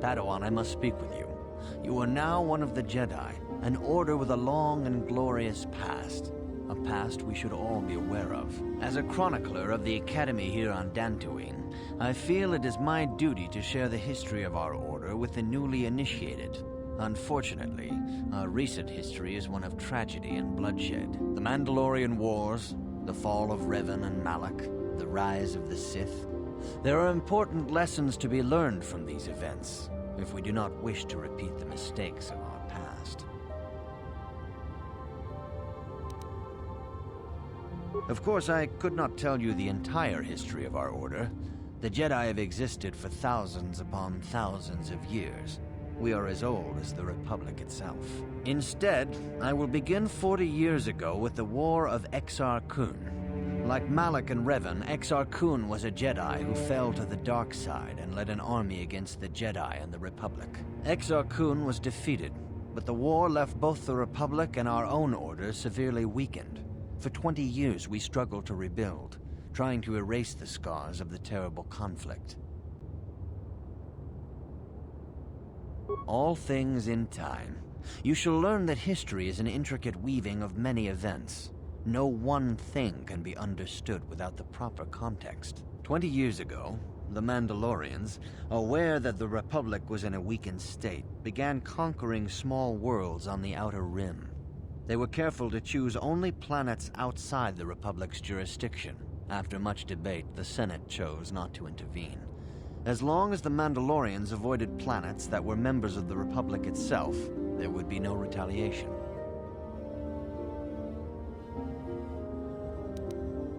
Padawan, I must speak with you. You are now one of the Jedi, an order with a long and glorious past. A past we should all be aware of. As a chronicler of the Academy here on Dantuin, I feel it is my duty to share the history of our order with the newly initiated. Unfortunately, our recent history is one of tragedy and bloodshed. The Mandalorian Wars, the fall of Revan and Malak, the rise of the Sith. There are important lessons to be learned from these events, if we do not wish to repeat the mistakes of our past. Of course, I could not tell you the entire history of our order. The Jedi have existed for thousands upon thousands of years. We are as old as the Republic itself. Instead, I will begin 40 years ago with the War of Exar Kun. Like Malak and Revan, Exar Kun was a Jedi who fell to the dark side and led an army against the Jedi and the Republic. Exar Kun was defeated, but the war left both the Republic and our own order severely weakened. For 20 years we struggled to rebuild, trying to erase the scars of the terrible conflict. All things in time. You shall learn that history is an intricate weaving of many events. No one thing can be understood without the proper context. 20 years ago, the Mandalorians, aware that the Republic was in a weakened state, began conquering small worlds on the Outer Rim. They were careful to choose only planets outside the Republic's jurisdiction. After much debate, the Senate chose not to intervene. As long as the Mandalorians avoided planets that were members of the Republic itself, there would be no retaliation.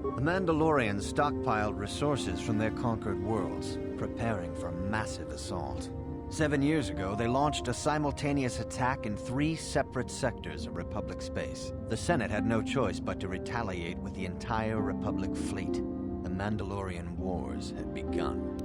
The Mandalorians stockpiled resources from their conquered worlds, preparing for a massive assault. 7 years ago, they launched a simultaneous attack in 3 separate sectors of Republic space. The Senate had no choice but to retaliate with the entire Republic fleet. The Mandalorian Wars had begun.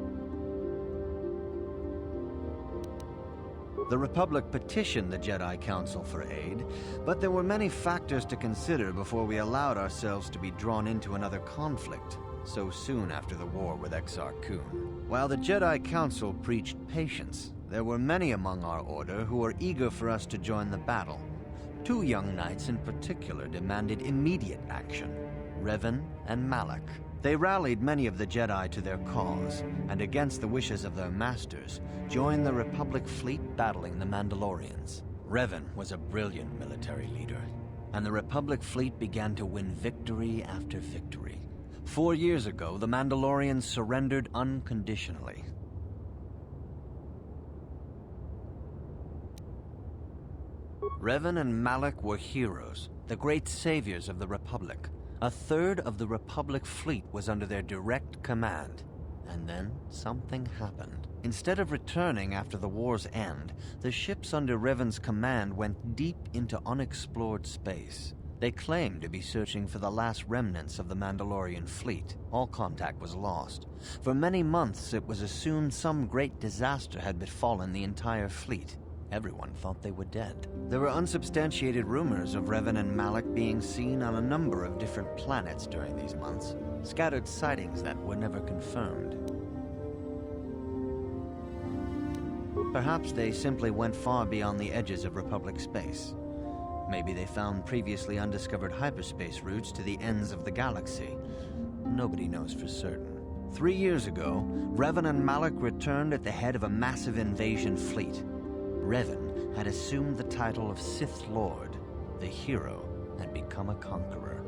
The Republic petitioned the Jedi Council for aid, but there were many factors to consider before we allowed ourselves to be drawn into another conflict, so soon after the war with Exar Kun. While the Jedi Council preached patience, there were many among our order who were eager for us to join the battle. 2 young knights in particular demanded immediate action, Revan and Malak. They rallied many of the Jedi to their cause, and against the wishes of their masters, joined the Republic fleet battling the Mandalorians. Revan was a brilliant military leader, and the Republic fleet began to win victory after victory. 4 years ago, the Mandalorians surrendered unconditionally. Revan and Malak were heroes, the great saviors of the Republic. A third of the Republic fleet was under their direct command. And then something happened. Instead of returning after the war's end, the ships under Revan's command went deep into unexplored space. They claimed to be searching for the last remnants of the Mandalorian fleet. All contact was lost. For many months, it was assumed some great disaster had befallen the entire fleet. Everyone thought they were dead. There were unsubstantiated rumors of Revan and Malak being seen on a number of different planets during these months, scattered sightings that were never confirmed. Perhaps they simply went far beyond the edges of Republic space. Maybe they found previously undiscovered hyperspace routes to the ends of the galaxy. Nobody knows for certain. 3 years ago, Revan and Malak returned at the head of a massive invasion fleet. Revan had assumed the title of Sith Lord. The hero had become a conqueror.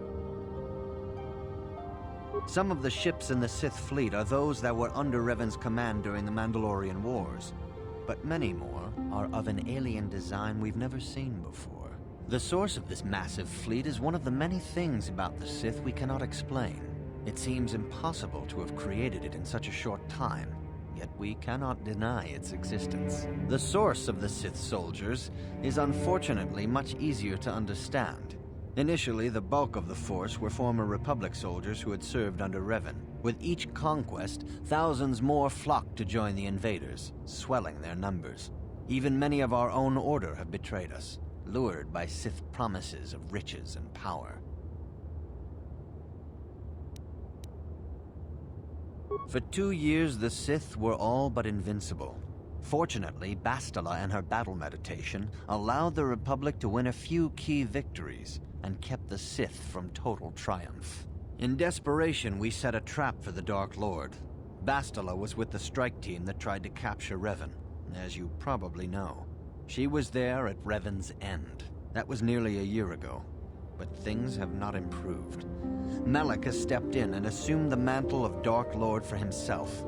Some of the ships in the Sith fleet are those that were under Revan's command during the Mandalorian Wars, but many more are of an alien design we've never seen before. The source of this massive fleet is one of the many things about the Sith we cannot explain. It seems impossible to have created it in such a short time, yet we cannot deny its existence. The source of the Sith soldiers is unfortunately much easier to understand. Initially, the bulk of the force were former Republic soldiers who had served under Revan. With each conquest, thousands more flocked to join the invaders, swelling their numbers. Even many of our own order have betrayed us, lured by Sith promises of riches and power. For 2 years, the Sith were all but invincible. Fortunately, Bastila and her battle meditation allowed the Republic to win a few key victories and kept the Sith from total triumph. In desperation, we set a trap for the Dark Lord. Bastila was with the strike team that tried to capture Revan, as you probably know. She was there at Revan's end. That was nearly a year ago, but things have not improved. Malak has stepped in and assumed the mantle of Dark Lord for himself,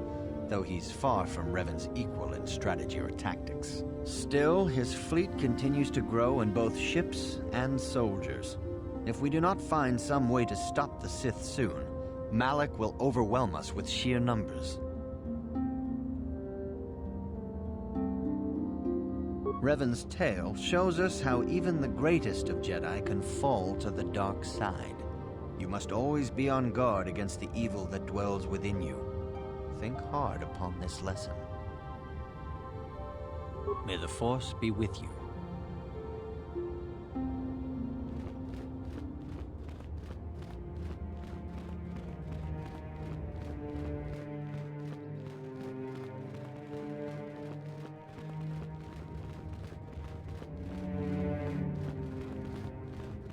though he's far from Revan's equal in strategy or tactics. Still, his fleet continues to grow in both ships and soldiers. If we do not find some way to stop the Sith soon, Malak will overwhelm us with sheer numbers. Revan's tale shows us how even the greatest of Jedi can fall to the dark side. You must always be on guard against the evil that dwells within you. Think hard upon this lesson. May the Force be with you.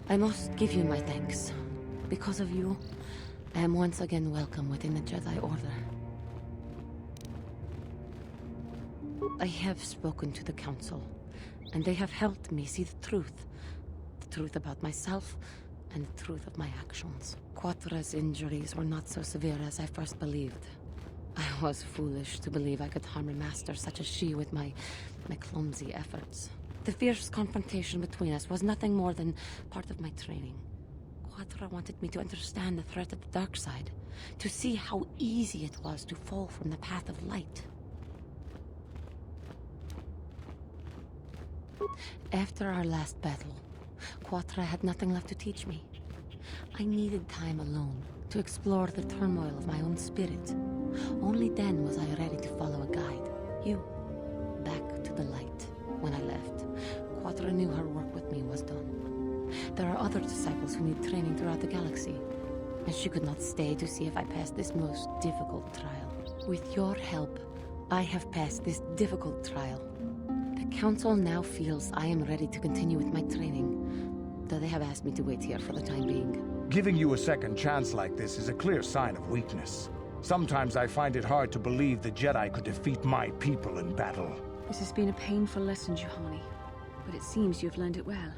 I must give you my thanks. Because of you, I am once again welcome within the Jedi Order. I have spoken to the Council, and they have helped me see the truth about myself, and the truth of my actions. Quatra's injuries were not so severe as I first believed. I was foolish to believe I could harm a master such as she with my clumsy efforts. The fierce confrontation between us was nothing more than part of my training. Quatra wanted me to understand the threat of the dark side, to see how easy it was to fall from the path of light. After our last battle, Quatra had nothing left to teach me. I needed time alone to explore the turmoil of my own spirit. Only then was I ready to follow a guide. You. Back to the light. When I left, Quatra knew her work with me was done. There are other disciples who need training throughout the galaxy, and she could not stay to see if I passed this most difficult trial. With your help, I have passed this difficult trial. The Council now feels I am ready to continue with my training, though they have asked me to wait here for the time being. Giving you a second chance like this is a clear sign of weakness. Sometimes I find it hard to believe the Jedi could defeat my people in battle. This has been a painful lesson, Juhani, but it seems you've learned it well.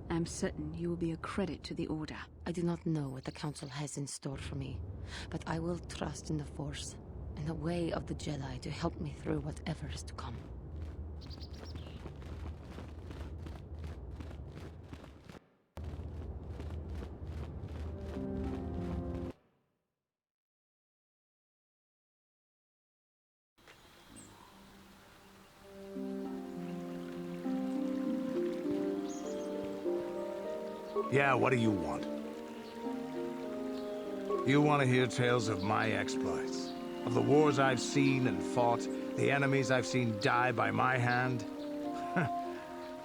I'm certain you will be a credit to the Order. I do not know what the Council has in store for me, but I will trust in the Force and the way of the Jedi to help me through whatever is to come. Yeah, what do you want? You want to hear tales of my exploits? Of the wars I've seen and fought, the enemies I've seen die by my hand?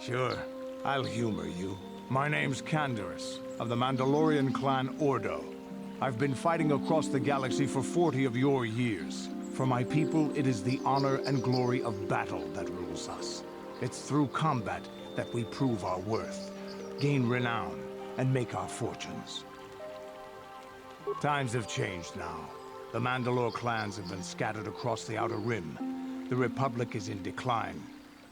Sure, I'll humor you. My name's Canderous, of the Mandalorian clan Ordo. I've been fighting across the galaxy for 40 of your years. For my people, it is the honor and glory of battle that rules us. It's through combat that we prove our worth, gain renown, and make our fortunes. Times have changed now. The Mandalore clans have been scattered across the Outer Rim. The Republic is in decline,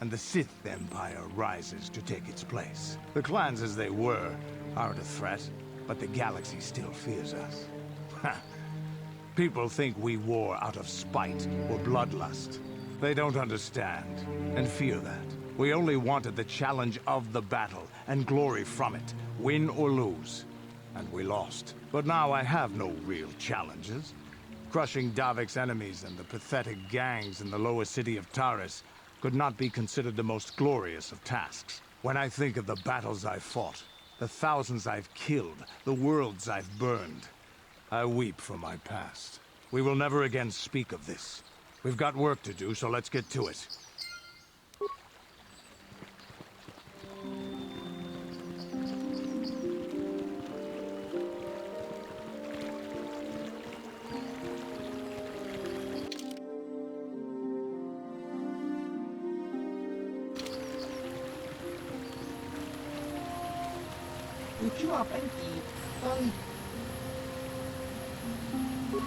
and the Sith Empire rises to take its place. The clans as they were aren't a threat, but the galaxy still fears us. People think we war out of spite or bloodlust. They don't understand, and fear that. We only wanted the challenge of the battle, and glory from it, win or lose. And we lost. But now I have no real challenges. Crushing Davik's enemies and the pathetic gangs in the lower city of Taris could not be considered the most glorious of tasks. When I think of the battles I've fought, the thousands I've killed, the worlds I've burned, I weep for my past. We will never again speak of this. We've got work to do, so let's get to it. Fenki,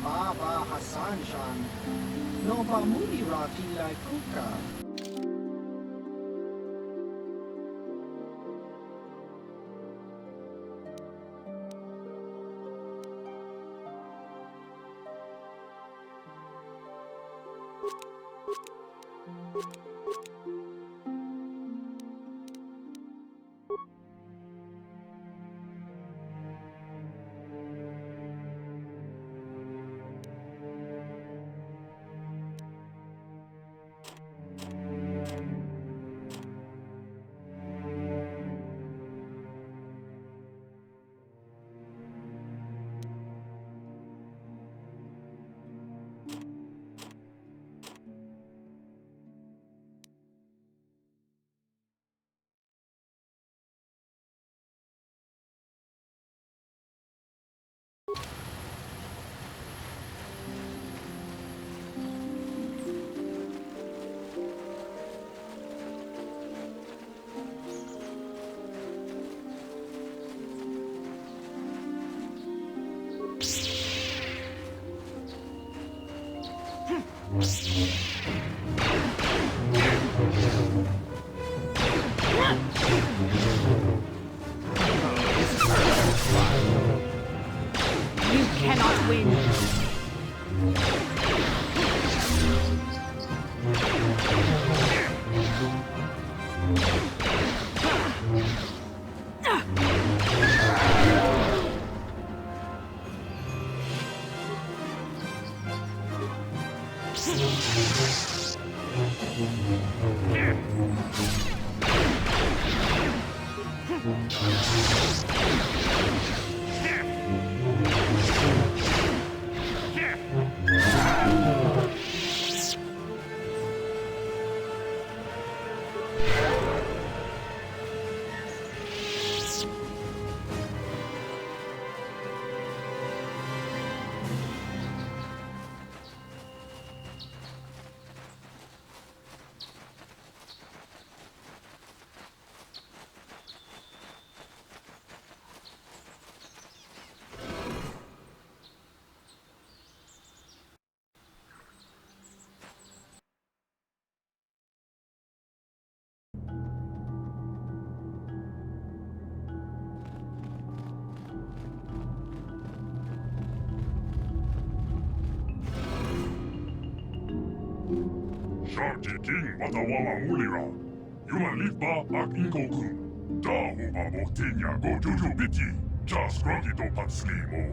Baba Hassan Shan, no Bamudi Rati like Kuka. You cannot win. Sharti king watawala mulira. Yuman litba ak inkoku. Dahu baboktinya go juju biti. Just grunty to patslimo.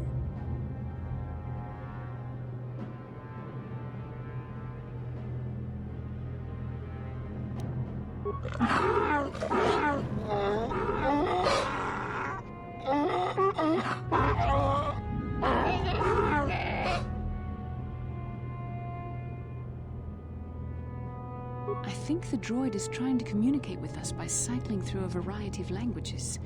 I think the droid is trying to communicate with us by cycling through a variety of languages.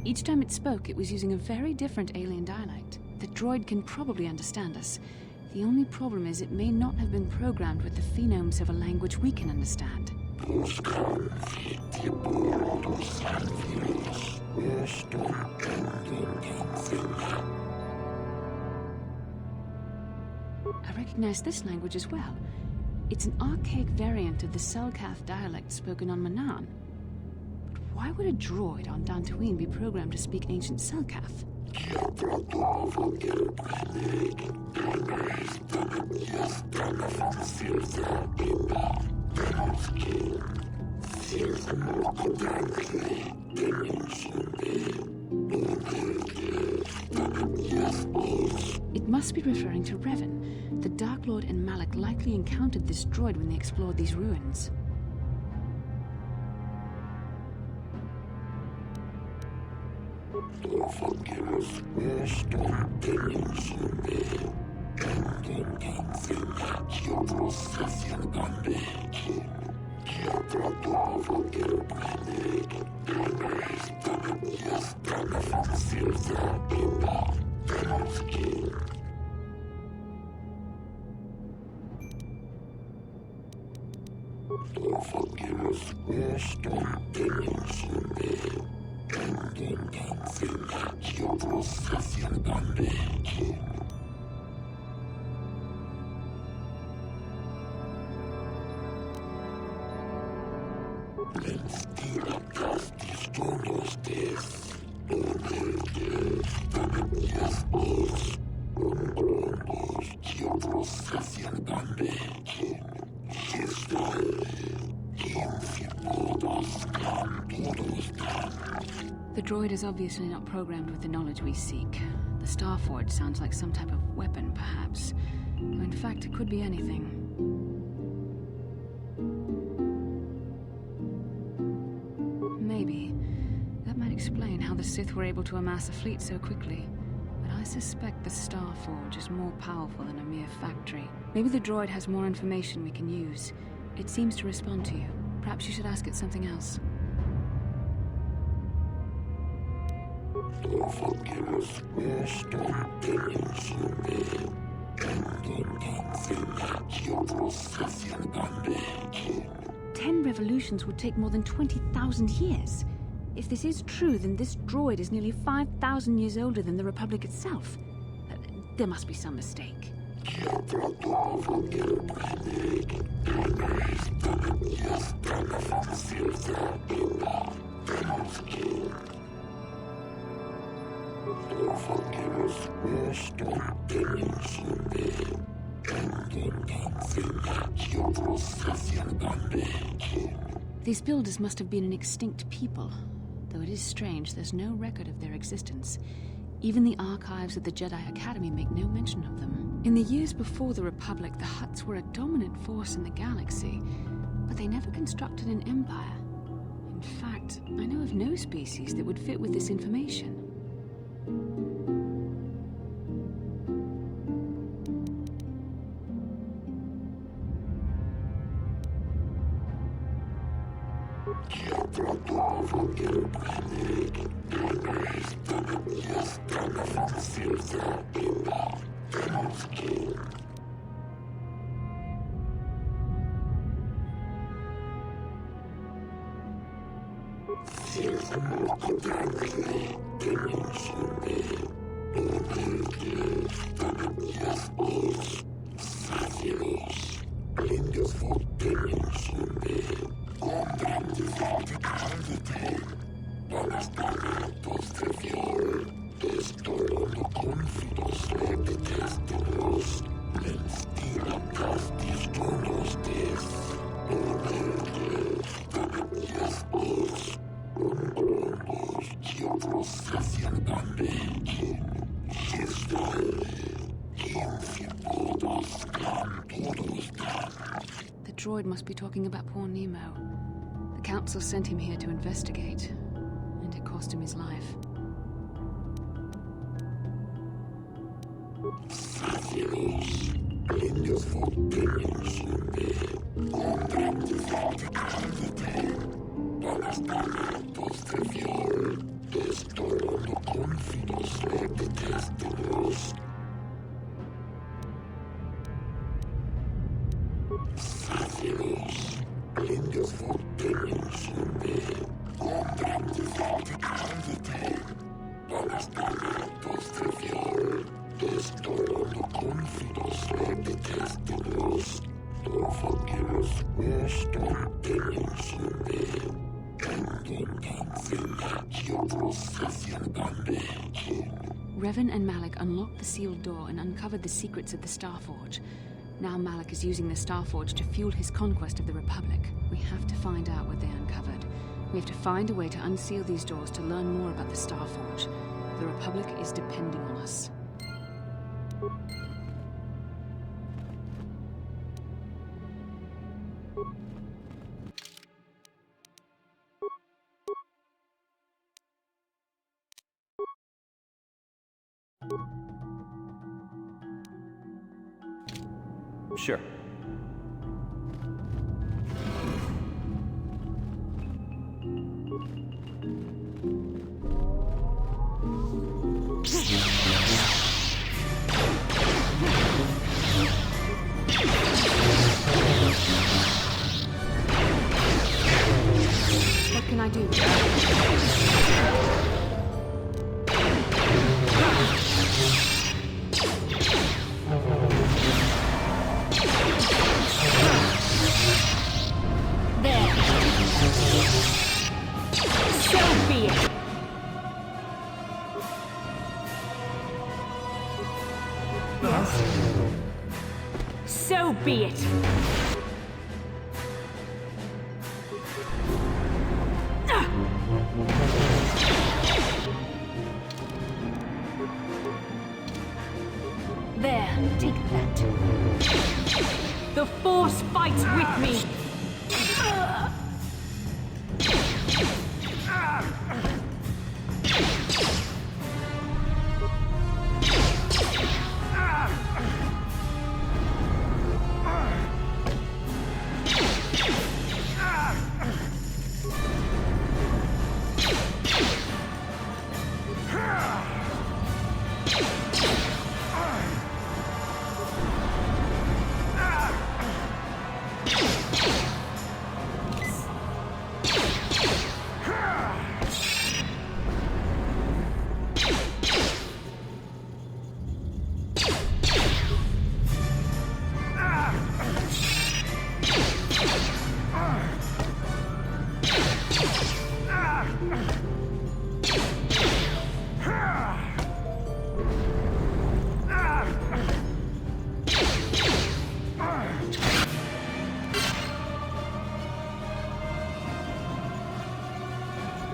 Each time it spoke, it was using a very different alien dialect. The droid can probably understand us. The only problem is it may not have been programmed with the phonemes of a language we can understand. I recognize this language as well. It's an archaic variant of the Selkath dialect spoken on Manan. But why would a droid on Dantuin be programmed to speak ancient Selkath? It must be referring to Revan. The Dark Lord and Malak likely encountered this droid when they explored these ruins. The droid is obviously not programmed with the knowledge we seek. The Starforge sounds like some type of weapon, perhaps. Though in fact, it could be anything. Maybe. That might explain how the Sith were able to amass a fleet so quickly. But I suspect the Starforge is more powerful than a mere factory. Maybe the droid has more information we can use. It seems to respond to you. Perhaps you should ask it something else. Ten revolutions would take more than 20,000 years. If this is true, then this droid is nearly 5,000 years older than the Republic itself. There must be some mistake. These builders must have been an extinct people. Though it is strange, there's no record of their existence. Even the archives of the Jedi Academy make no mention of them. In the years before the Republic, the Hutts were a dominant force in the galaxy, but they never constructed an empire. In fact, I know of no species that would fit with this information. The droid must be talking about poor Nemo. The Council sent him here to investigate, and it cost him his life. Revan and Malak unlocked the sealed door and uncovered the secrets of the Starforge. Now Malak is using the Starforge to fuel his conquest of the Republic. We have to find out what they uncovered. We have to find a way to unseal these doors to learn more about the Starforge. The Republic is depending on us. Sure. What can I do? So be it. There, take that. The Force fights with me.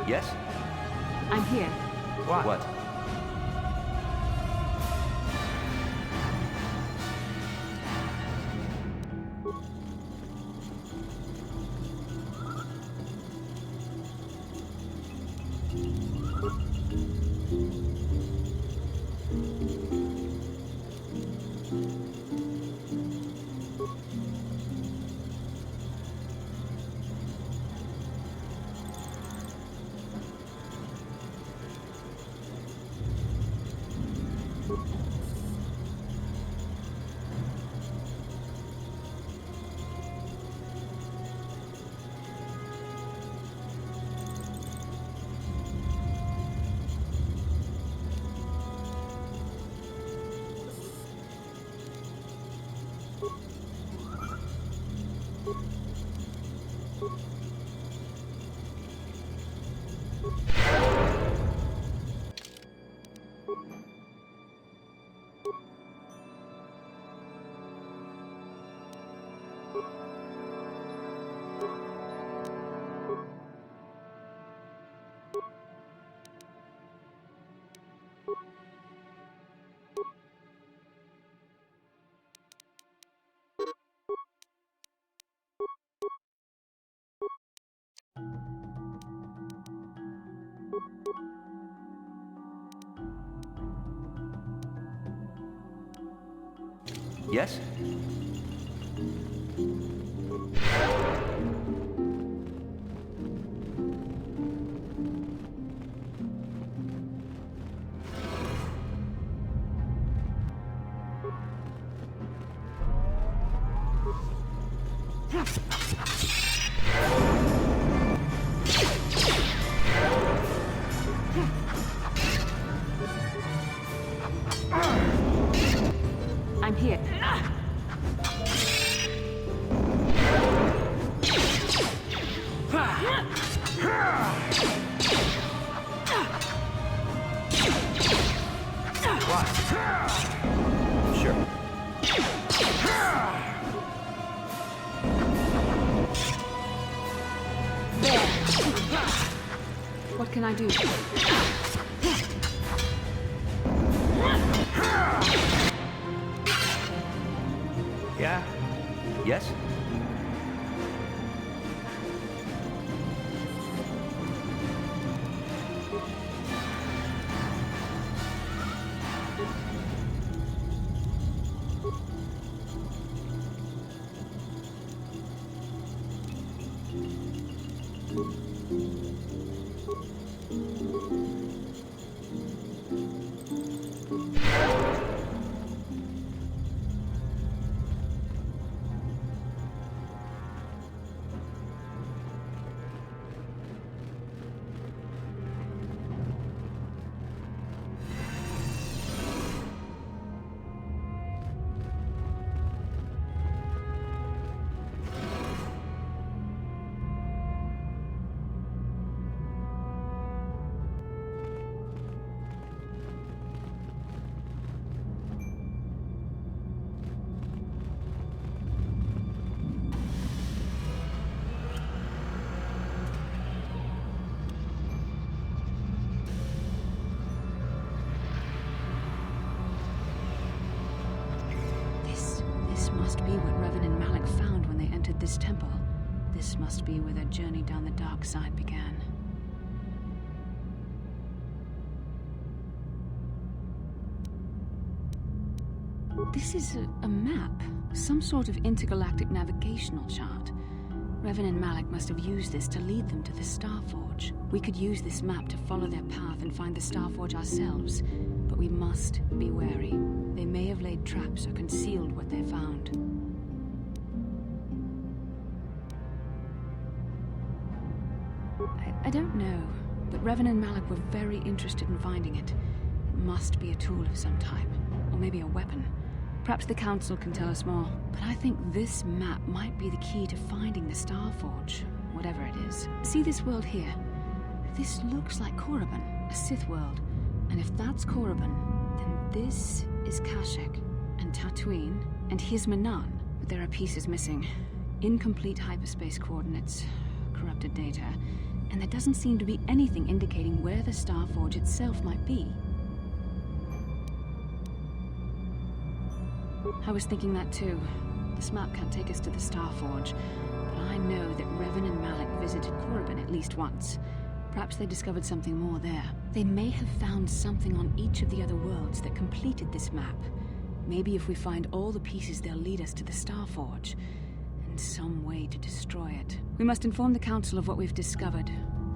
Yes? I'm here. What? Yes? I'm here. Sure. There. What can I do? Yeah? Yes? must be what Revan and Malak found when they entered this temple. This must be where their journey down the dark side began. This is a map, some sort of intergalactic navigational chart. Revan and Malak must have used this to lead them to the Starforge. We could use this map to follow their path and find the Starforge ourselves, but we must be wary. They may have laid traps or concealed what they found. I don't know, but Revan and Malak were very interested in finding it. It must be a tool of some type, or maybe a weapon. Perhaps the Council can tell us more, but I think this map might be the key to finding the Starforge, whatever it is. See this world here? This looks like Korriban, a Sith world. And if that's Korriban, then this is Kashyyyk, and Tatooine, and here's Manan. But there are pieces missing. Incomplete hyperspace coordinates, corrupted data, and there doesn't seem to be anything indicating where the Starforge itself might be. I was thinking that too. This map can't take us to the Starforge, but I know that Revan and Malak visited Korriban at least once. Perhaps they discovered something more there. They may have found something on each of the other worlds that completed this map. Maybe if we find all the pieces, they'll lead us to the Starforge, and some way to destroy it. We must inform the Council of what we've discovered.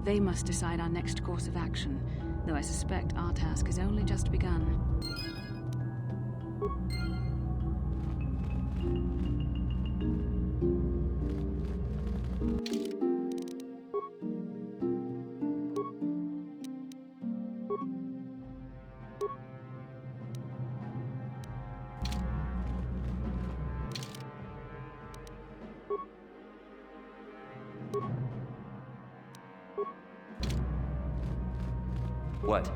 They must decide our next course of action, though I suspect our task has only just begun. What?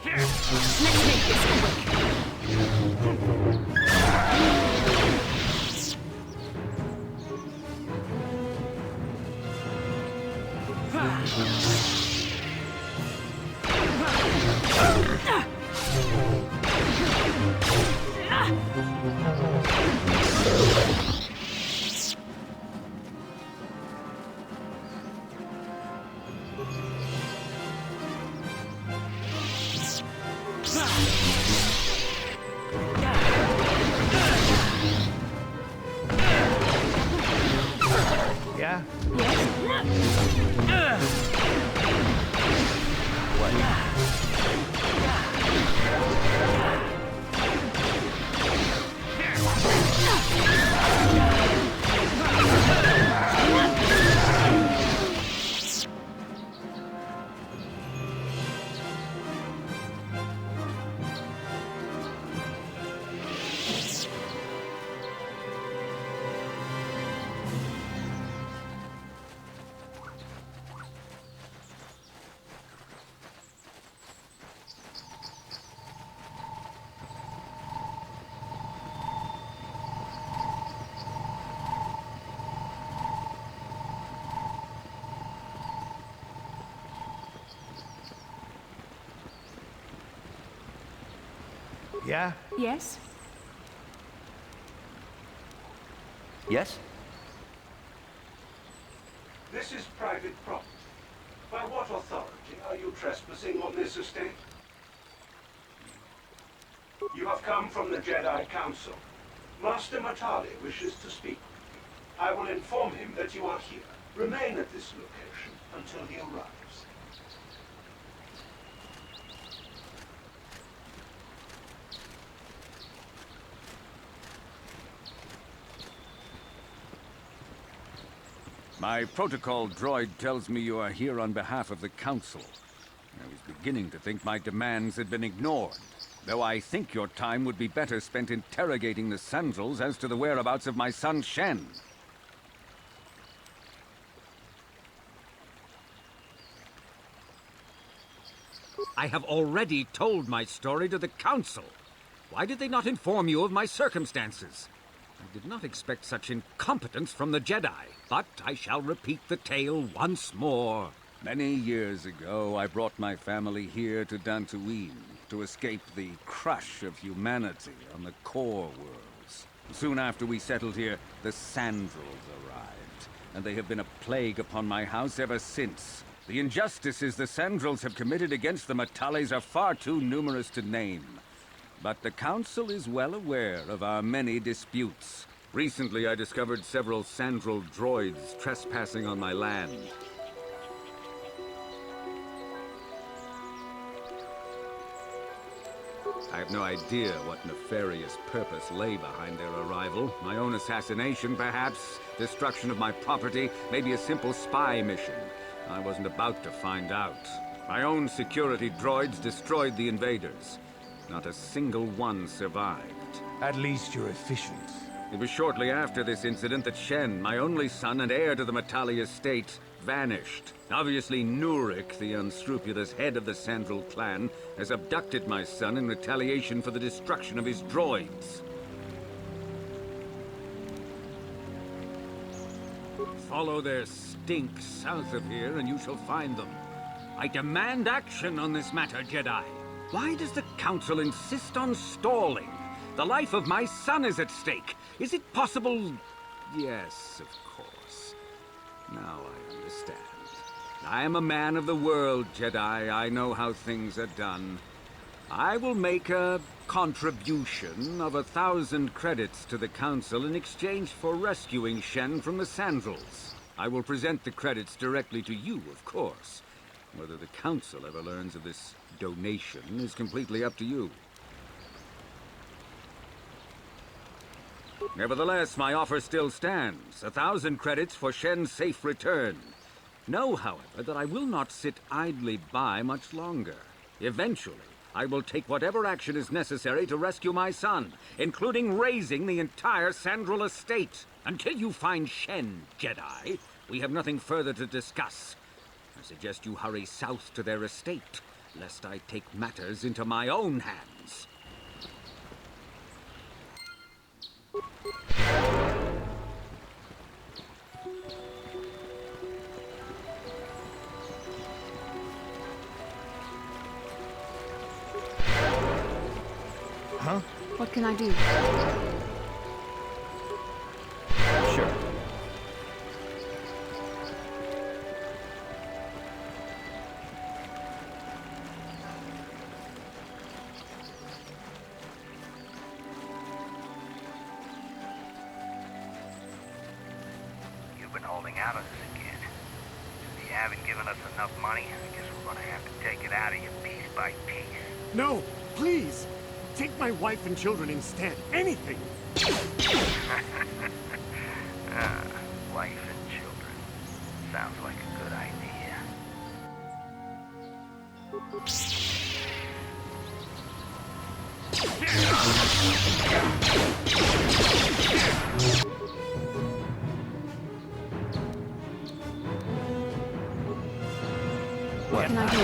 Let's make this quick. Yeah? Yes? Yes? This is private property. By what authority are you trespassing on this estate? You have come from the Jedi Council. Master Matali wishes to speak with you. I will inform him that you are here. Remain at this location until he arrives. My protocol droid tells me you are here on behalf of the Council. I was beginning to think my demands had been ignored, though I think your time would be better spent interrogating the Sandals as to the whereabouts of my son Shen. I have already told my story to the Council. Why did they not inform you of my circumstances? I did not expect such incompetence from the Jedi, but I shall repeat the tale once more. Many years ago, I brought my family here to Dantuin to escape the crush of humanity on the core worlds. Soon after we settled here, the Sandals arrived, and they have been a plague upon my house ever since. The injustices the Sandals have committed against the Matales are far too numerous to name. But the Council is well aware of our many disputes. Recently, I discovered several Sandral droids trespassing on my land. I have no idea what nefarious purpose lay behind their arrival. My own assassination, perhaps, destruction of my property, maybe a simple spy mission. I wasn't about to find out. My own security droids destroyed the invaders. Not a single one survived. At least you're efficient. It was shortly after this incident that Shen, my only son and heir to the Matali estate, vanished. Obviously, Nurik, the unscrupulous head of the Sandral clan, has abducted my son in retaliation for the destruction of his droids. Follow their stink south of here and you shall find them. I demand action on this matter, Jedi. Why does the Council insist on stalling? The life of my son is at stake. Is it possible? Yes, of course. Now I understand. I am a man of the world, Jedi. I know how things are done. I will make a contribution of 1,000 credits to the Council in exchange for rescuing Shen from the Sandals. I will present the credits directly to you, of course. Whether the Council ever learns of this donation is completely up to you. Nevertheless, my offer still stands. 1,000 credits for Shen's safe return. Know, however, that I will not sit idly by much longer. Eventually, I will take whatever action is necessary to rescue my son, including razing the entire Sandral estate. Until you find Shen, Jedi, we have nothing further to discuss. I suggest you hurry south to their estate, lest I take matters into my own hands. Huh? What can I do? Sure. You've been holding out on us again. If you haven't given us enough money, I guess we're gonna have to take it out of you piece by piece. No, please! Take my wife and children instead. Anything! Wife and children. Sounds like a good idea. What can I do?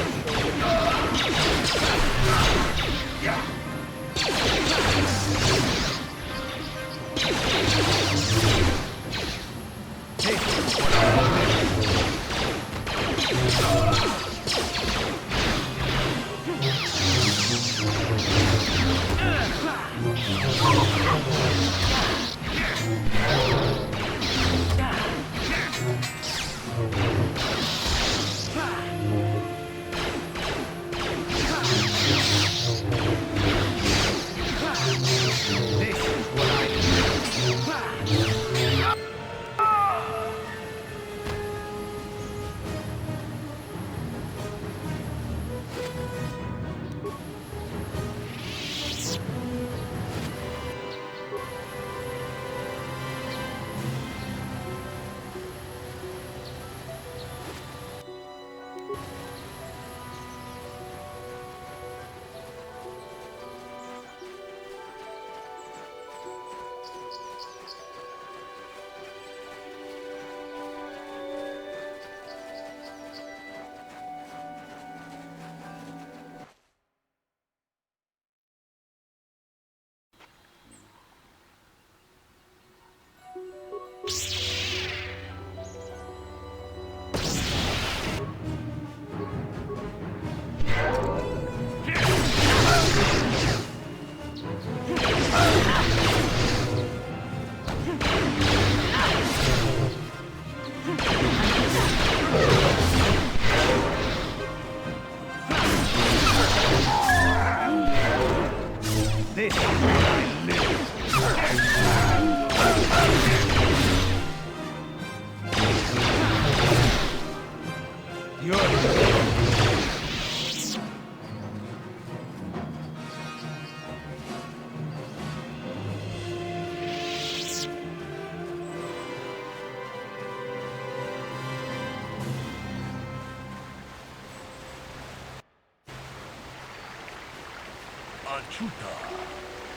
Chuta,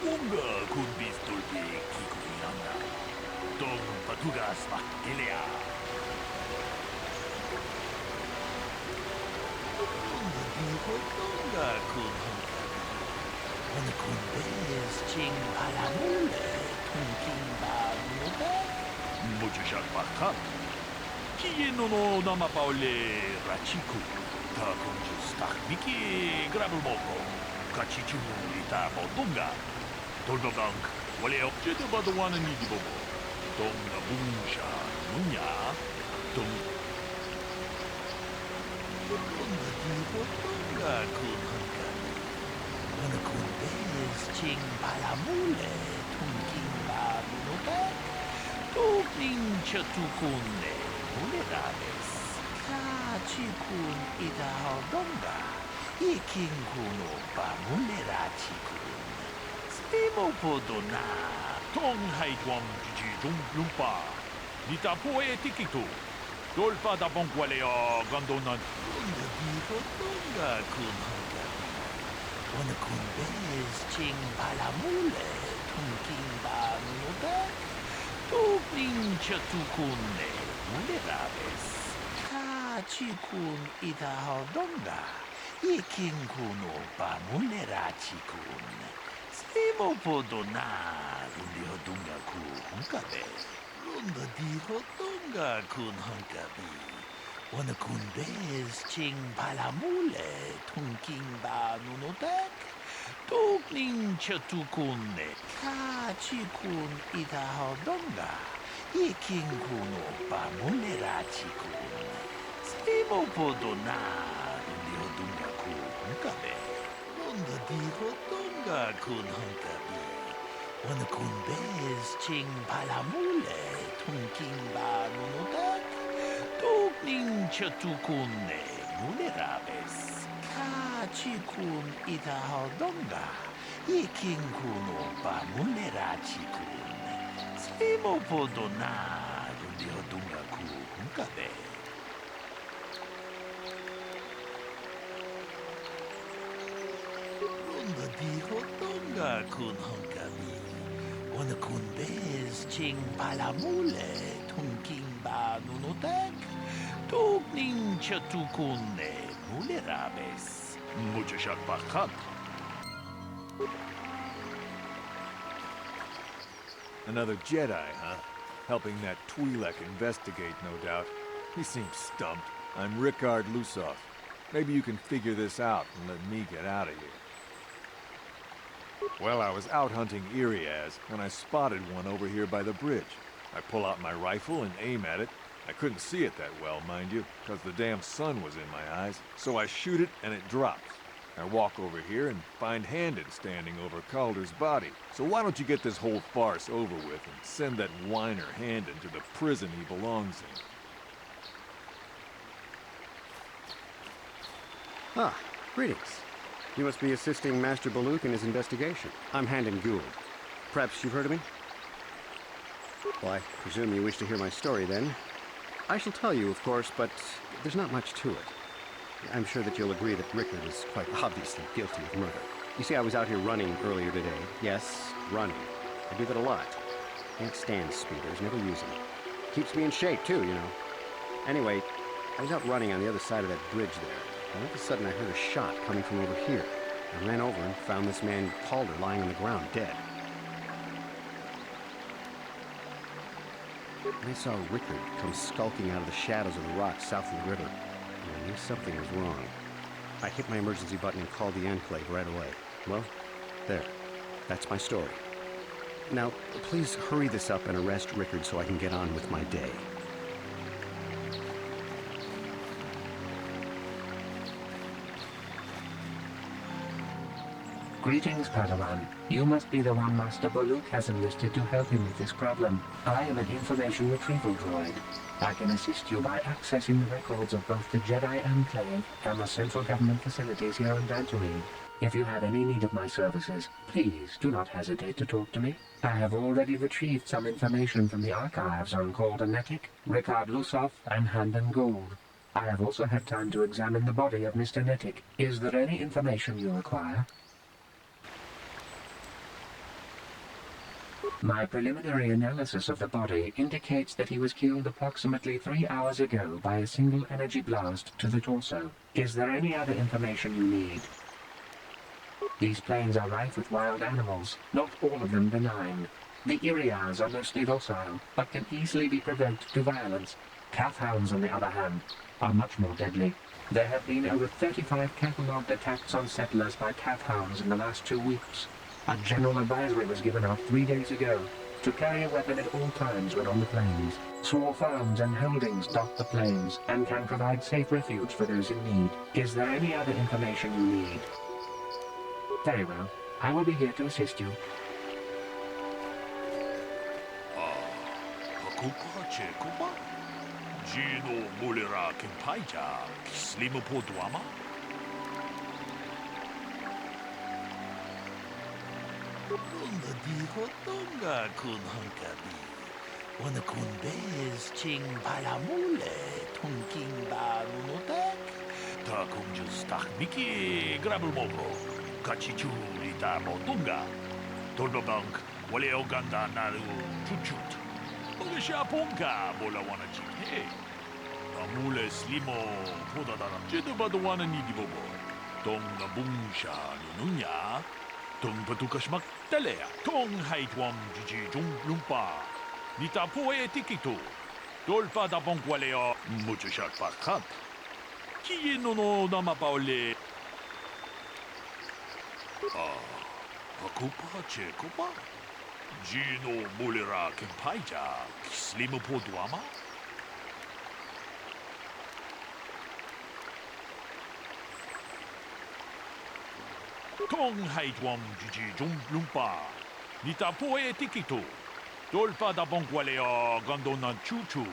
unga kun bistulbi kikuyana, dong patugas makelea. Unga kun Una kun bes ching palamule, tunking ba muda. Muchachak bakap. Kieno no nama paule rachiku, ta kunjus takmiki grabulmoko. Kachichu ita motunga. Toldogank, wale objete badawana nidibobo. Tonga bunsha munya. Tung. Tonga kunhanka. Una kun bes ching palamule, tunking ba muda. Tugning chatukunne, mulerabes. Kachikun ita hodonga. Ikinkuno bamulerachikun. Spimo podona. Tong haitwam jijum lumpa. Nita poe tikitu. Dolpa da bonkwaleo gandonan. Unga diho tonga kun hangami. Una kun bez ching palamule. Tunking bamunodak. Tugning chatukunne. Mulerabes. Kachikun ita hodonga. Ikinkuno bamulerachikun. Spimo podona. Rundi hodunga ku hunkabe. Runda diho dunga kun hunkabi. Wana kun bez ching palamule. Tunking ba nunodak. Tugning chatukunne. Kachikun ita hodonga. Ikinkuno bamulerachikun. Spimo podona. Dunga ku hunkabe. Runda diho dunga kun hunkabi. Wana kun bez ching palamule. Tunking ba nunodak. Tugning chatukunne. Mulerabes. Kachikun ita hodonga. Ikinkuno ba mulerachikun. Spimo podona. Rundi hodunga ku hunkabe. Runda diho dunga kun hunkami. Wana kun bez ching palamule. Tunking ba nunodak. Tugning chatukunne. Mulerabes. Muchachak bakap. Another Jedi, huh? Helping that Twi'lek investigate, no doubt. He seems stumped. I'm Rickard Lusov. Maybe you can figure this out and let me get out of here. Well, I was out hunting Iriaz when I spotted one over here by the bridge. I pull out my rifle and aim at it. I couldn't see it that well, mind you, because the damn sun was in my eyes. So I shoot it and it drops. I walk over here and find Handon standing over Calder's body. So why don't you get this whole farce over with and send that whiner Handon to the prison he belongs in? Ah, greetings. You must be assisting Master Baluk in his investigation. I'm Handon Gould. Perhaps you've heard of me? Well, I presume you wish to hear my story, then. I shall tell you, of course, but there's not much to it. I'm sure that you'll agree that Rickard is quite obviously guilty of murder. You see, I was out here running earlier today. Yes, running. I do that a lot. Can't stand speeders, never use them. Keeps me in shape, too, you know. Anyway, I was out running on the other side of that bridge there. All of a sudden, I heard a shot coming from over here. I ran over and found this man Calder lying on the ground, dead. And I saw Rickard come skulking out of the shadows of the rocks south of the river. And I knew something was wrong. I hit my emergency button and called the Enclave right away. Well, there. That's my story. Now, please hurry this up and arrest Rickard so I can get on with my day. Greetings, Padawan. You must be the one Master Baluk has enlisted to help him with this problem. I am an information retrieval droid. I can assist you by accessing the records of both the Jedi Enclave and the central government facilities here in Dantuin. If you have any need of my services, please do not hesitate to talk to me. I have already retrieved some information from the archives on Calder Netic, Ricard Lusov, and Handon Gould. I have also had time to examine the body of Mr. Netic. Is there any information you require? My preliminary analysis of the body indicates that he was killed approximately 3 hours ago by a single energy blast to the torso. Is there any other information you need? These plains are rife with wild animals, not all of them benign. The Iriaz are mostly docile, but can easily be provoked to violence. Calf hounds, on the other hand, are much more deadly. There have been over 35 catalogued attacks on settlers by calf hounds in the last 2 weeks. A general advisory was given out 3 days ago to carry a weapon at all times when on the plains. Small farms and holdings dot the plains and can provide safe refuge for those in need. Is there any other information you need? Very well. I will be here to assist you. Dijo tonga kun hunkabi. Wana kun bez ching palamule tunking ba nunotek. Ta kun just tak miki grabul mogo. Kachichu ita motunga. Tolbabank wale oganda naru chuchut. Ogesha ponka bola wana chike. Amule slimo podadara. Jedu badwana nidi bobo. Tonga bungsha nunya. Tung patukashmak telea, tong haitwam jiji jung lumpa. Nita poe tikito. Dolpa da bonqualeo, mucho shark pakat. Ki no dama paole. Akupa chekopa. Gino mulera kempaija, slimo poduama. Tong haitwam jiji jung lumpa. Nita poe tikito. Dolpa da bonqualeo gondona chuchut.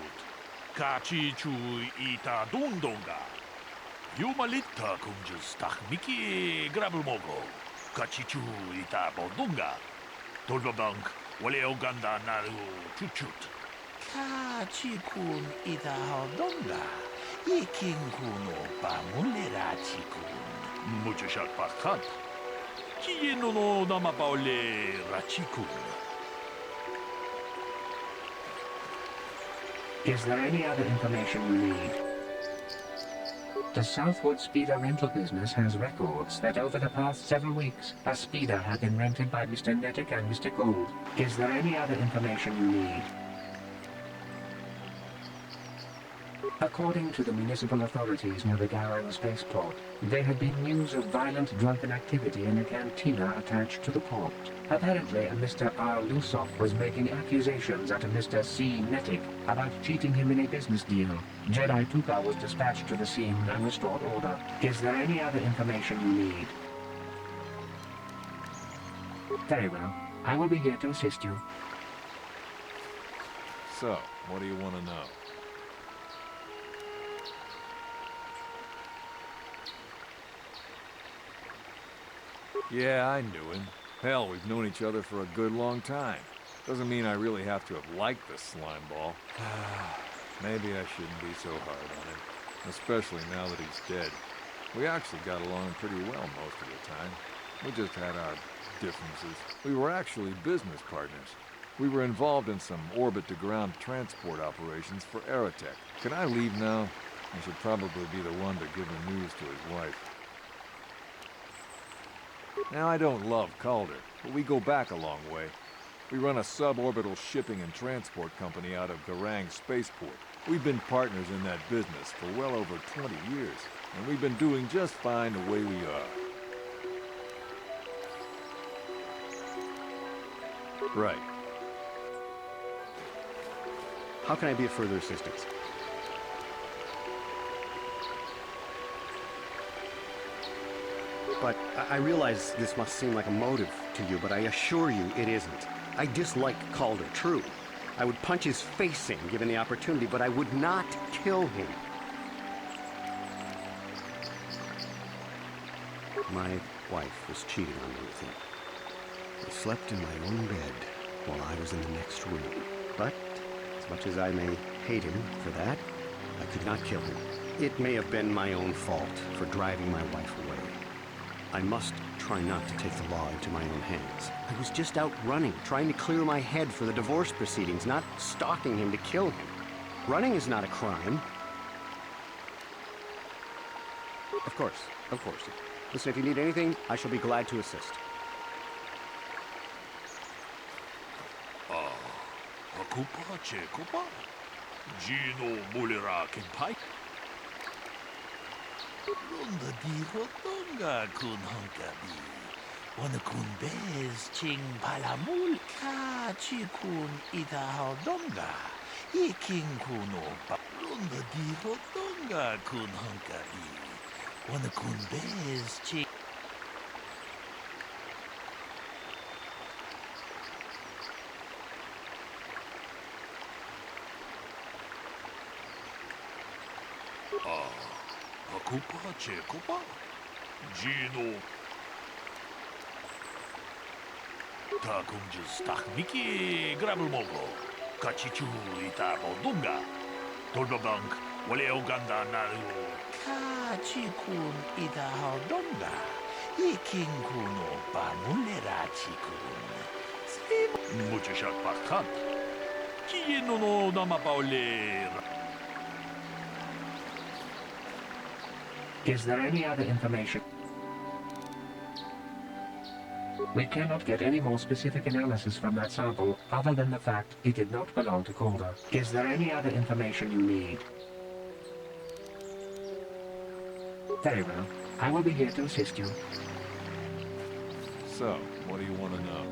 Kachi chu ita dundonga. Yumalita kunjus takmiki grabulmogo. Kachi chu ita bodunga. Dolpa bank waleo ganda naru chuchut. Kachi kun ita hodonga. Ikin kuno pa mulerachi kun. Mucho shark pakat. Kieno no nama paole rachikun. Is there any other information you need? The Southwood Speeder rental business has records that over the past several weeks, a speeder had been rented by Mr. Netic and Mr. Gould. Is there any other information you need? According to the municipal authorities near the Garang spaceport, there had been news of violent drunken activity in a cantina attached to the port. Apparently, a Mr. R. Lusov was making accusations at a Mr. C. Netic about cheating him in a business deal. Jedi Tuka was dispatched to the scene and restored order. Is there any other information you need? Very well. I will be here to assist you. So, what do you want to know? Yeah, I knew him. Hell, we've known each other for a good long time. Doesn't mean I really have to have liked this slime ball. Maybe I shouldn't be so hard on him. Especially now that he's dead. We actually got along pretty well most of the time. We just had our differences. We were actually business partners. We were involved in some orbit-to-ground transport operations for Aerotech. Can I leave now? I should probably be the one to give the news to his wife. Now, I don't love Calder, but we go back a long way. We run a suborbital shipping and transport company out of Garang Spaceport. We've been partners in that business for well over 20 years, and we've been doing just fine the way we are. Right. How can I be of further assistance? But I realize this must seem like a motive to you, but I assure you it isn't. I dislike Calder, true. I would punch his face in, given the opportunity, but I would not kill him. My wife was cheating on me with him. I slept in my own bed while I was in the next room. But, as much as I may hate him for that, I could not kill him. It may have been my own fault for driving my wife away. I must try not to take the law into my own hands. I was just out running, trying to clear my head for the divorce proceedings, not stalking him to kill him. Running is not a crime. Of course, of course. Listen, if you need anything, I shall be glad to assist. Akupa Chekupa? Gino Mulira Kimpai? Runda di Rotonga kun honkabi. Wana kun bez ching palamul ka chikun ita hodonga. Iking kuno pa. Runda di Rotonga kun honkabi. Wana kun bez ching. Akupa Chekupa? Gino. Takumjus Takmiki Grabulmogo. Kachichu Ita Bodunga. Tolbabank, Wale Uganda Naru. Kachikun Ita Hodonga. Iking Kuno Bamulera Chikun. Muchashak Pakat. Kino no Namapaulera. Is there any other information? We cannot get any more specific analysis from that sample other than the fact it did not belong to Calder. Is there any other information you need? Very well. I will be here to assist you. So, what do you want to know?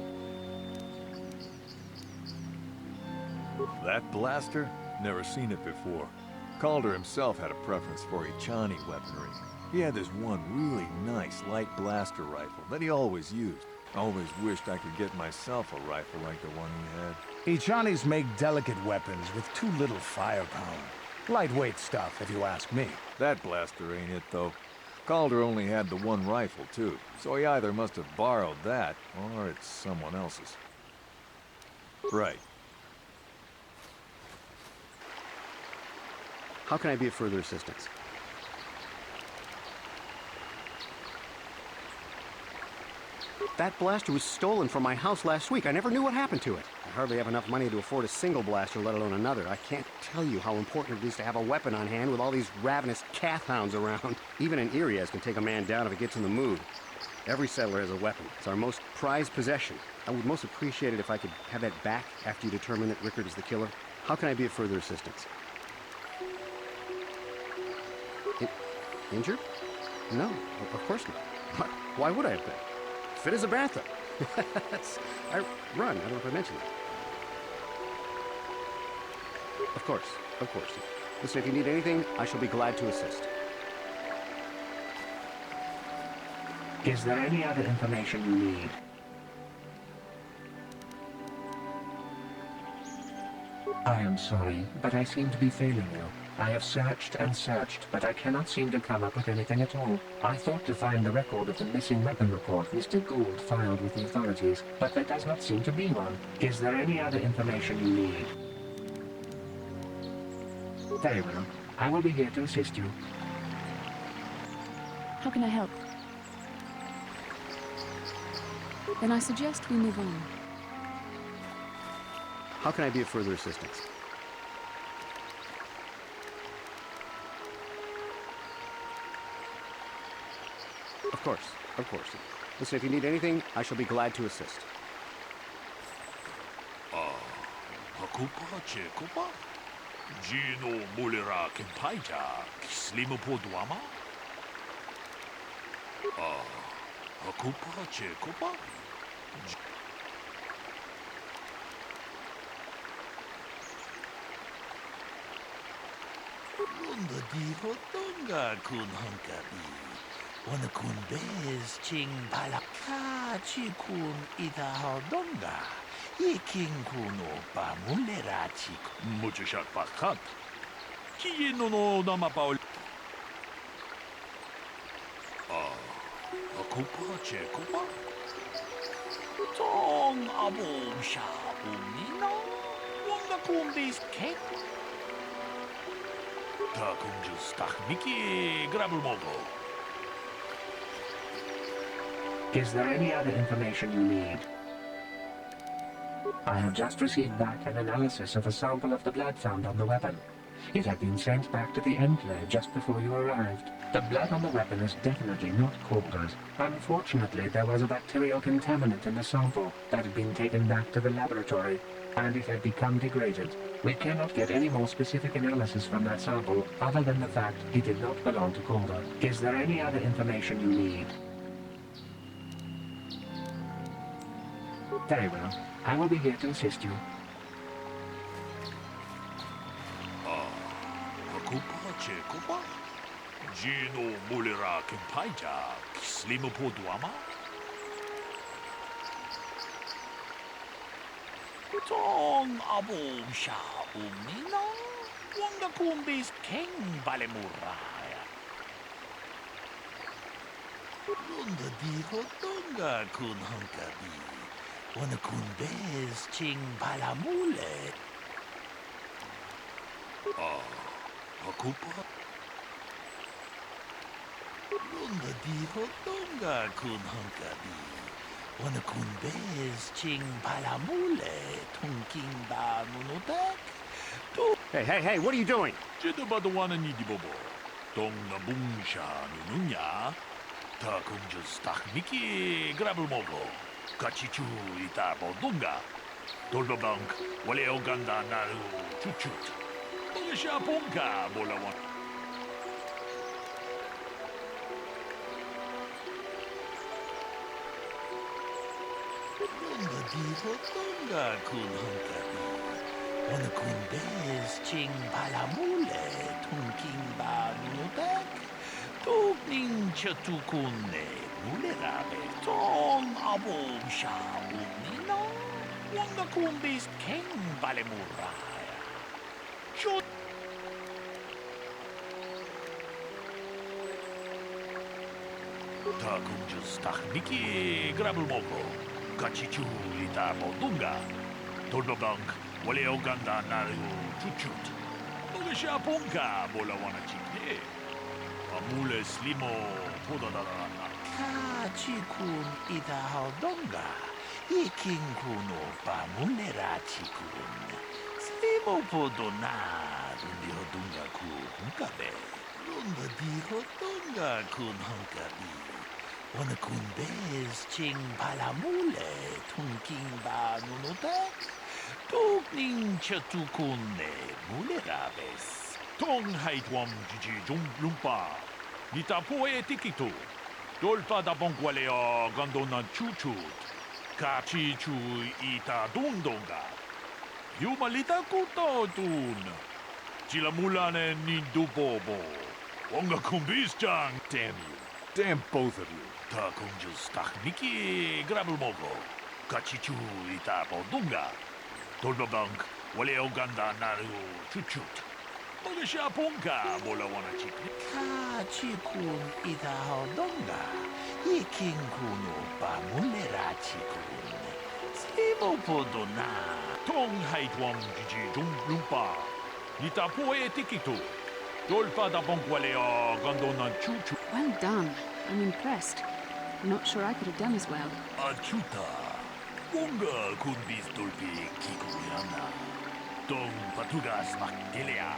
That blaster? Never seen it before. Calder himself had a preference for Ichani weaponry. He had this one really nice light blaster rifle that he always used. I always wished I could get myself a rifle like the one he had. Ichanis make delicate weapons with too little firepower. Lightweight stuff, if you ask me. That blaster ain't it, though. Calder only had the one rifle, too, so he either must have borrowed that, or it's someone else's. Right. How can I be of further assistance? That blaster was stolen from my house last week. I never knew what happened to it. I hardly have enough money to afford a single blaster, let alone another. I can't tell you how important it is to have a weapon on hand with all these ravenous cath-hounds around. Even an Irias can take a man down if it gets in the mood. Every settler has a weapon. It's our most prized possession. I would most appreciate it if I could have that back after you determine that Rickard is the killer. How can I be of further assistance? Injured? No, of course not. Why would I have been? Fit as a bathtub. I run. I don't know if I mentioned that. Of course, of course. Listen, if you need anything, I shall be glad to assist. Is there any other information you need? I am sorry, but I seem to be failing you. I have searched and searched, but I cannot seem to come up with anything at all. I thought to find the record of the missing weapon report Mr. Gould filed with the authorities, but there does not seem to be one. Is there any other information you need? Very well. I will be here to assist you. How can I help? Then I suggest we move on. How can I be of further assistance? Of course, of course. Listen, if you need anything, I shall be glad to assist. Hakupa Chekopa? Gino Mulira Kempaija, Slimu Podwama? Hakupa Chekopa? Lunda di Hotonga kun Hunkabi. Wana kun bez ching palaka chikun ita Hodonga. Iking kuno pa mulera chik. Muchushat pakat. Kiyeno no namapaul. Akupa Chekopa? Tong abom sha umnina. Wanga kun bez cake. Is there any other information you need? I have just received back an analysis of a sample of the blood found on the weapon. It had been sent back to the Enclave just before you arrived. The blood on the weapon is definitely not Calder's. Unfortunately, there was a bacterial contaminant in the sample that had been taken back to the laboratory, and it had become degraded. We cannot get any more specific analysis from that sample other than the fact he did not belong to Calder. Is there any other information you need? Very well. I will be here to assist you. Hakupa Chekopa? Gino Mulira Kempaija, Slimu Podwama? Tong abom sha umnina. Wanga kumbis king balemuraya. Lunda di Hotonga kun Hunkabi. Wana kumbes ching balamule. Hakupa? Lunda di Hotonga kun Hunkabi. Wana kumbes ching balamule. Tunking ba nunotek. Hey, what are you doing? Jedabadawana nidibobo. Tong na bungsha nununya. Ta kunjus takmiki grabelmogo. Kachichu ita bodunga. Dolbabank wale oganda naru chuchut. Ogesha ponka bolawan. Lunda di Hotonga kun Hunkabi. Wana kun bez ching balamule. Tunking ba nunotek. Tukning chatukune. Mulerabe tong abom sha umnina. Wanga kumbis king balemuraya. Shut. Ta kunjus takmiki grabelmogo. Kachichu ita bodunga. Dolbabank wale oganda naru chuchut. Ogesha ponka bolawana chikne. Amule slimo podadana. Kachikun ita hodonga. Iking kuno pa munera chikun. Slimo podona. Rundi hodunga ku hunkabe. Runda di hodunga kun hunkabi. Wana kun bez ching palamule. Tunking ba nunotek. Tukning chatukune mulerabes. Tong haitwam jiji jung lumpa. Nita poe tikitu. Dolpa da bongwaleo gondona chuchut. Kachi chu ita dundonga. Yumalita kuto tun. Chilamulane nindubobo. Wonga kumbisjang. Damn you. Damn both of you. Ta kunjus takniki grabelmogo. Kachichu ita bondunga. Dolbabank waleo ganda naru chuchut. Mogasha ponka bola wana chikni. Kachikun ita hodonga. Ikin kuno pamulera chikun. Sibo podona. Tong haitwang jiji jung lumpa. Nita poe tikitu. Dolpa da bonkwaleo gondona chuchu. Well done. I'm impressed. I'm not sure I could have done as well. Achuta. Wonga kunbis dolpi kikuyana. Dong patugas makgelia.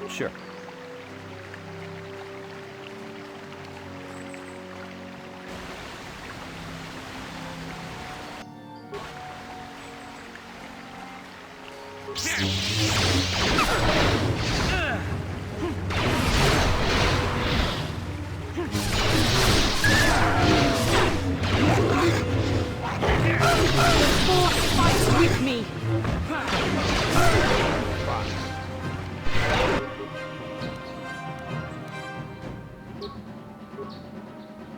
Sure. Fight with me.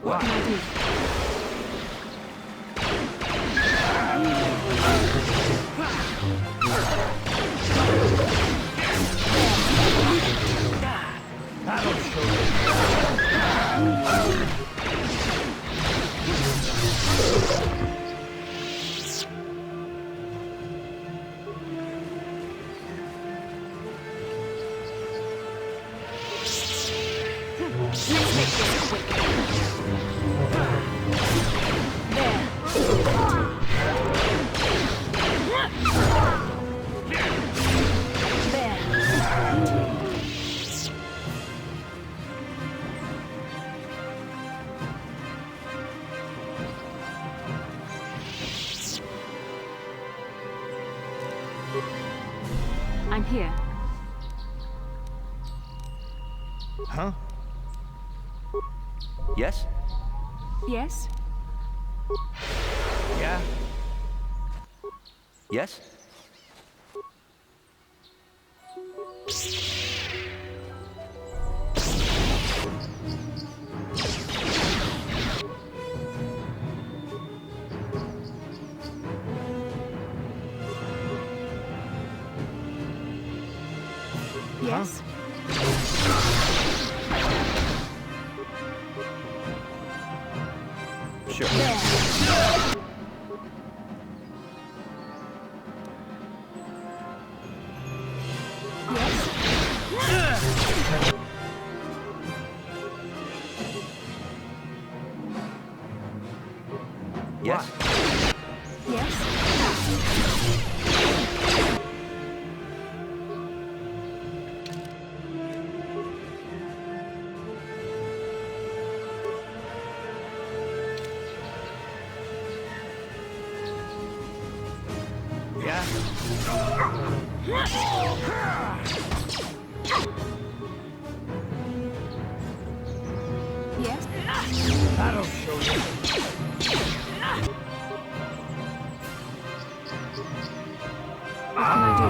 What can I do? Let's make this quick. I'm here. Huh? Yes? Yes? Yeah? Yes? Yes? Sure. Yes? That'll show you. What can I do?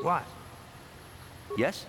What? Yes?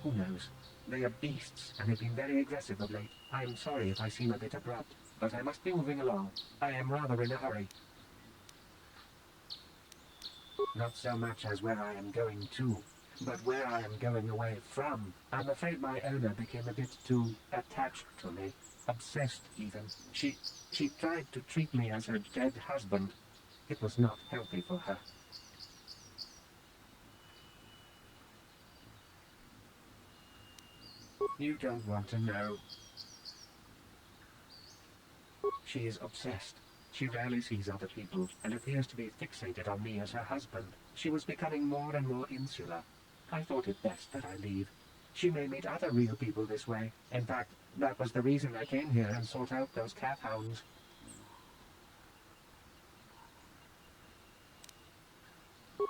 Who knows? They are beasts, and have been very aggressive of late. I am sorry if I seem a bit abrupt, but I must be moving along. I am rather in a hurry. Not so much as where I am going to, but where I am going away from. I'm afraid my owner became a bit too attached to me. Obsessed, even. She tried to treat me as her dead husband. It was not healthy for her. You don't want to know. She is obsessed. She rarely sees other people, and appears to be fixated on me as her husband. She was becoming more and more insular. I thought it best that I leave. She may meet other real people this way. In fact, that was the reason I came here and sought out those cat hounds.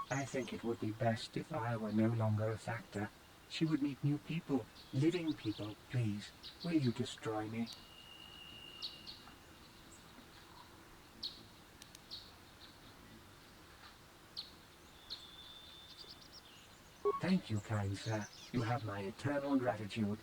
I think it would be best if I were no longer a factor. She would meet new people, living people. Please, will you destroy me? Thank you, kind sir. You have my eternal gratitude.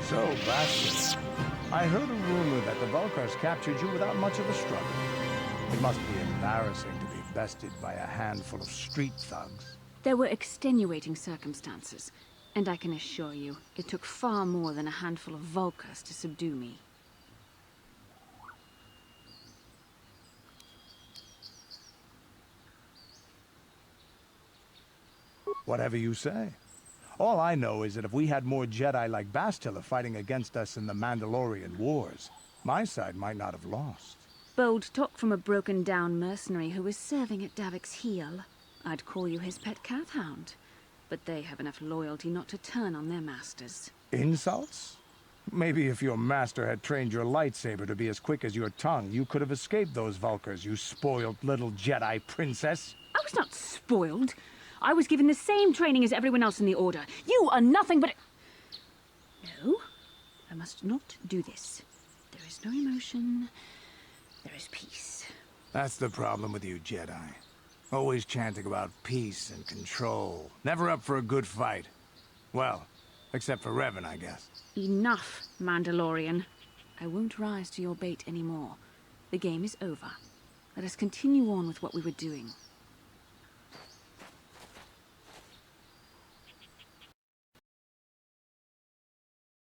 So, Bastila, I heard a rumor that the Vulkars captured you without much of a struggle. It must be embarrassing to be bested by a handful of street thugs. There were extenuating circumstances, and I can assure you, it took far more than a handful of Vulkars to subdue me. Whatever you say. All I know is that if we had more Jedi like Bastila fighting against us in the Mandalorian Wars, my side might not have lost. Bold talk from a broken-down mercenary who was serving at Davik's heel. I'd call you his pet cat-hound. But they have enough loyalty not to turn on their masters. Insults? Maybe if your master had trained your lightsaber to be as quick as your tongue, you could have escaped those Vulkars, you spoiled little Jedi princess. I was not spoiled. I was given the same training as everyone else in the Order. You are nothing but... No, I must not do this. There is no emotion. There is peace. That's the problem with you, Jedi. Always chanting about peace and control. Never up for a good fight. Well, except for Revan, I guess. Enough, Mandalorian. I won't rise to your bait anymore. The game is over. Let us continue on with what we were doing.